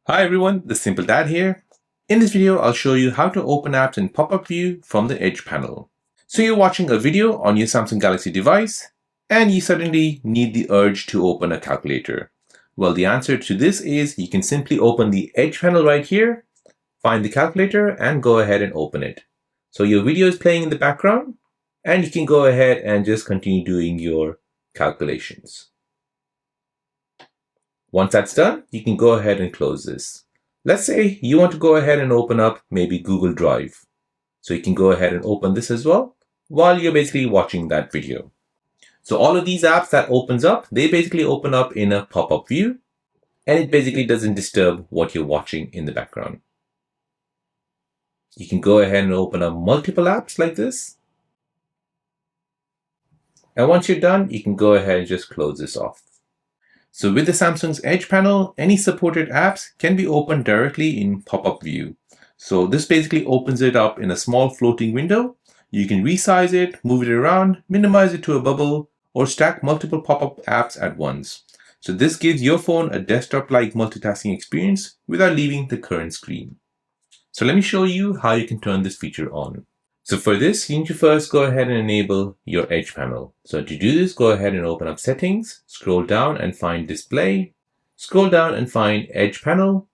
Hi everyone, the Simple Dad here. In this video, I'll show you how to open apps in pop-up view from the Edge panel. So you're watching a video on your Samsung Galaxy device and you suddenly need the urge to open a calculator. Well, the answer to this is you can simply open the Edge panel right here, find the calculator and go ahead and open it. So your video is playing in the background and you can go ahead and just continue doing your calculations. Once that's done, you can go ahead and close this. Let's say you want to go ahead and open up maybe Google Drive. So you can go ahead and open this as well while you're basically watching that video. So all of these apps that opens up, they basically open up in a pop-up view and it basically doesn't disturb what you're watching in the background. You can go ahead and open up multiple apps like this. And once you're done, you can go ahead and just close this off. So with the Samsung's Edge panel, any supported apps can be opened directly in pop-up view. So this basically opens it up in a small floating window. You can resize it, move it around, minimize it to a bubble, or stack multiple pop-up apps at once. So this gives your phone a desktop-like multitasking experience without leaving the current screen. So let me show you how you can turn this feature on. So for this, you need to first go ahead and enable your Edge panel. So to do this, go ahead and open up Settings, scroll down and find Display, scroll down and find Edge panel,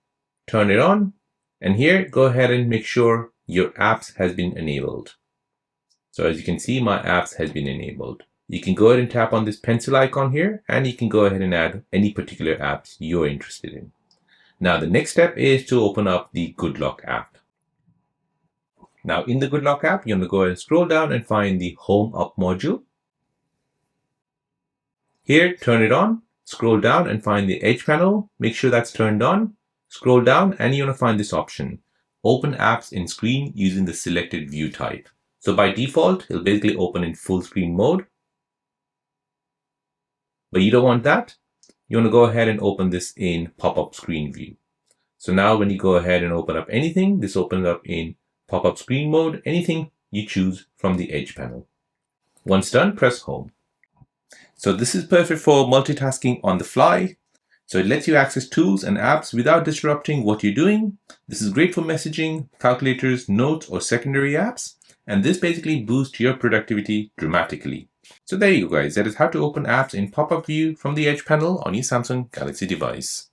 turn it on, and here go ahead and make sure your apps has been enabled. So as you can see, my apps has been enabled. You can go ahead and tap on this pencil icon here, and you can go ahead and add any particular apps you're interested in. Now the next step is to open up the GoodLock app. Now in the GoodLock app, you're going to go ahead and scroll down and find the Home Up module. Here, turn it on, scroll down and find the Edge panel. Make sure that's turned on. Scroll down and you're going to find this option, Open Apps in Screen using the selected view type. So by default, it'll basically open in full screen mode. But you don't want that. You want to go ahead and open this in pop-up screen view. So now when you go ahead and open up anything, this opens up in pop-up screen mode, anything you choose from the Edge panel. Once done, press Home. So this is perfect for multitasking on the fly. So it lets you access tools and apps without disrupting what you're doing. This is great for messaging, calculators, notes, or secondary apps. And this basically boosts your productivity dramatically. So there you go guys, that is how to open apps in pop-up view from the Edge panel on your Samsung Galaxy device.